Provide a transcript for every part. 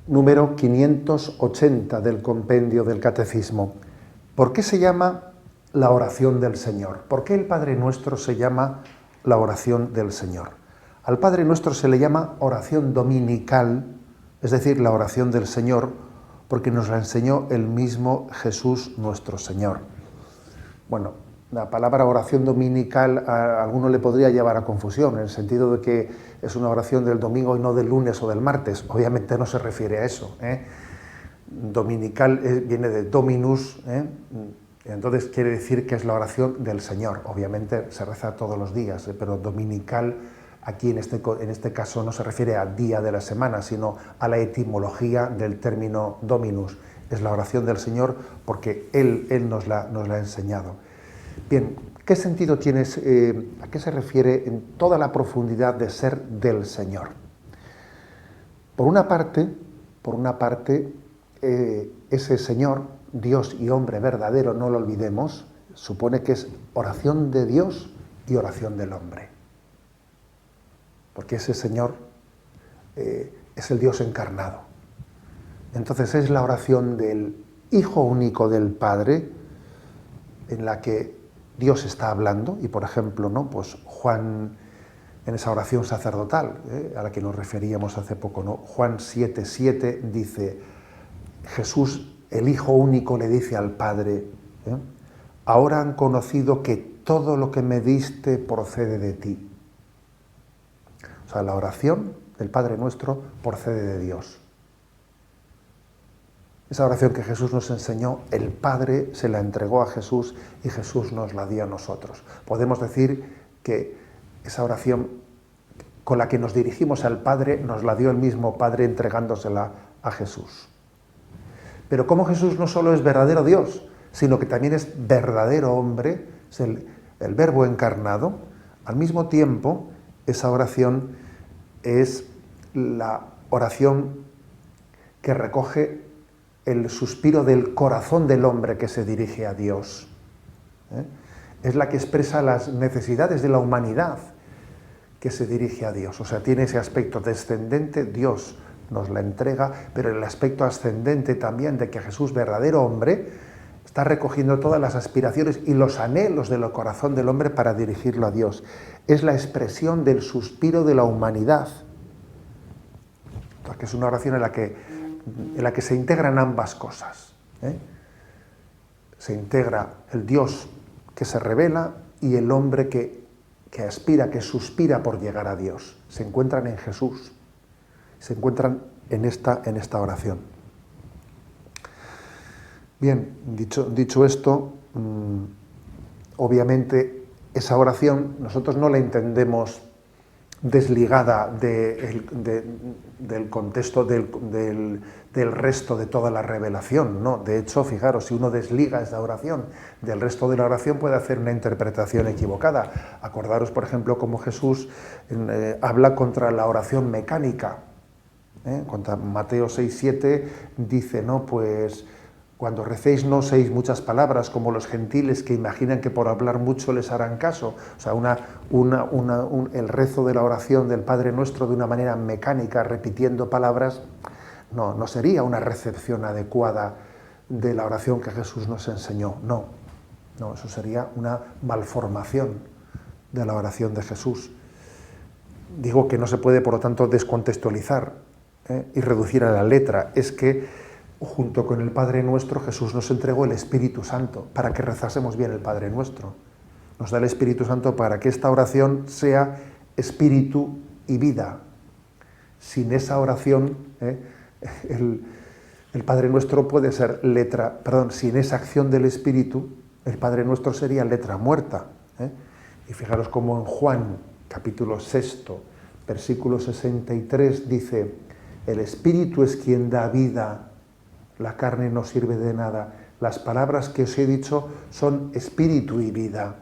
número 580 del compendio del Catecismo. ¿Por qué se llama la oración del Señor? ¿Por qué el Padre Nuestro se llama la oración del Señor? Al Padre Nuestro se le llama oración dominical, es decir, la oración del Señor, porque nos la enseñó el mismo Jesús nuestro Señor. Bueno, la palabra oración dominical a alguno le podría llevar a confusión, en el sentido de que es una oración del domingo y no del lunes o del martes. Obviamente no se refiere a eso. Dominical viene de dominus, entonces quiere decir que es la oración del Señor. Obviamente se reza todos los días, pero dominical aquí en este caso no se refiere al día de la semana, sino a la etimología del término dominus. Es la oración del Señor porque Él nos la ha enseñado. Bien, ¿qué sentido tiene, a qué se refiere en toda la profundidad de ser del Señor? Por una parte, ese Señor, Dios y hombre verdadero, no lo olvidemos, supone que es oración de Dios y oración del hombre. Porque ese Señor es el Dios encarnado. Entonces es la oración del Hijo único del Padre, en la que Dios está hablando, y por ejemplo, ¿no? Pues Juan, en esa oración sacerdotal, a la que nos referíamos hace poco, ¿no? Juan 7:7 dice, Jesús, el Hijo único, le dice al Padre, ahora han conocido que todo lo que me diste procede de ti. O sea, la oración del Padre Nuestro procede de Dios. Esa oración que Jesús nos enseñó, el Padre se la entregó a Jesús y Jesús nos la dio a nosotros. Podemos decir que esa oración con la que nos dirigimos al Padre nos la dio el mismo Padre entregándosela a Jesús. Pero como Jesús no solo es verdadero Dios, sino que también es verdadero hombre, es el Verbo encarnado, al mismo tiempo esa oración es la oración que recoge el suspiro del corazón del hombre que se dirige a Dios. Es la que expresa las necesidades de la humanidad que se dirige a Dios. O sea, tiene ese aspecto descendente, Dios nos la entrega, pero el aspecto ascendente también de que Jesús, verdadero hombre, está recogiendo todas las aspiraciones y los anhelos del corazón del hombre para dirigirlo a Dios. Es la expresión del suspiro de la humanidad. Que es una oración en la que se integran ambas cosas. Se integra el Dios que se revela y el hombre que aspira, que suspira por llegar a Dios. Se encuentran en Jesús, se encuentran en esta oración. Bien, dicho esto, obviamente esa oración nosotros no la entendemos desligada del contexto del resto de toda la revelación, ¿no? De hecho, fijaros, si uno desliga esa oración del resto de la oración puede hacer una interpretación equivocada. Acordaros, por ejemplo, cómo Jesús habla contra la oración mecánica. Contra Mateo 6:7 dice, ¿no? Pues cuando recéis no uséis muchas palabras como los gentiles que imaginan que por hablar mucho les harán caso. O sea, el rezo de la oración del Padre Nuestro de una manera mecánica, repitiendo palabras, no sería una recepción adecuada de la oración que Jesús nos enseñó. No, eso sería una malformación de la oración de Jesús. Digo que no se puede, por lo tanto, descontextualizar y reducir a la letra. Es que junto con el Padre Nuestro, Jesús nos entregó el Espíritu Santo para que rezásemos bien el Padre Nuestro. Nos da el Espíritu Santo para que esta oración sea espíritu y vida. Sin esa oración, el Padre Nuestro puede ser sin esa acción del Espíritu, el Padre Nuestro sería letra muerta. Y fijaros cómo en Juan, capítulo 6, versículo 63, dice, el Espíritu es quien da vida, la carne no sirve de nada. Las palabras que os he dicho son espíritu y vida.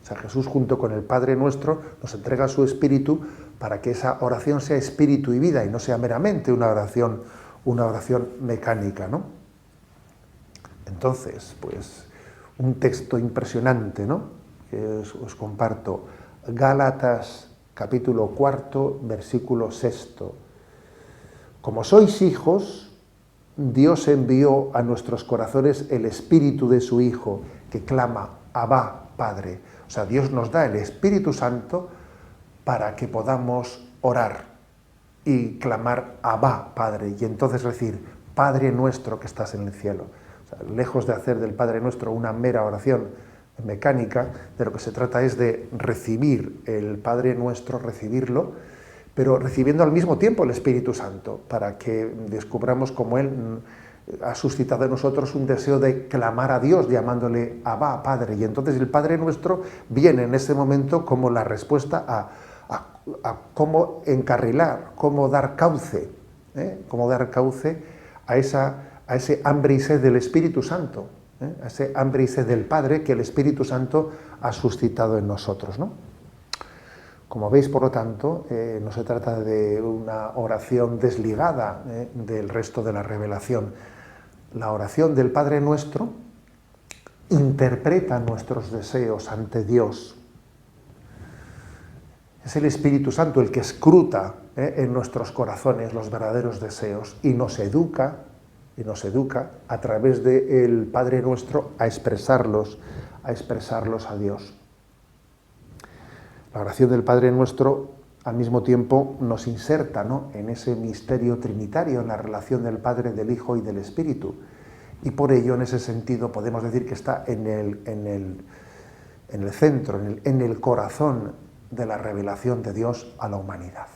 O sea, Jesús junto con el Padre Nuestro nos entrega su espíritu para que esa oración sea espíritu y vida y no sea meramente una oración mecánica, ¿no? Entonces, pues, un texto impresionante, ¿no? Que os comparto. Gálatas, capítulo 4, versículo 6. Como sois hijos, Dios envió a nuestros corazones el Espíritu de su Hijo, que clama, Abba, Padre. O sea, Dios nos da el Espíritu Santo para que podamos orar y clamar, Abba, Padre, y entonces decir, Padre nuestro que estás en el cielo. O sea, lejos de hacer del Padre nuestro una mera oración mecánica, de lo que se trata es de recibir el Padre nuestro, recibirlo, pero recibiendo al mismo tiempo el Espíritu Santo, para que descubramos cómo Él ha suscitado en nosotros un deseo de clamar a Dios, llamándole Abba, Padre. Y entonces el Padre nuestro viene en ese momento como la respuesta a cómo encarrilar, cómo dar cauce, cómo dar cauce a ese hambre y sed del Espíritu Santo, a ese hambre y sed del Padre que el Espíritu Santo ha suscitado en nosotros, ¿no? Como veis, por lo tanto, no se trata de una oración desligada del resto de la revelación. La oración del Padre Nuestro interpreta nuestros deseos ante Dios. Es el Espíritu Santo el que escruta en nuestros corazones los verdaderos deseos y nos educa a través del Padre Nuestro a expresarlos a Dios. La oración del Padre Nuestro al mismo tiempo nos inserta, ¿no?, en ese misterio trinitario, en la relación del Padre, del Hijo y del Espíritu. Y por ello, en ese sentido, podemos decir que está en el centro, en el corazón de la revelación de Dios a la humanidad.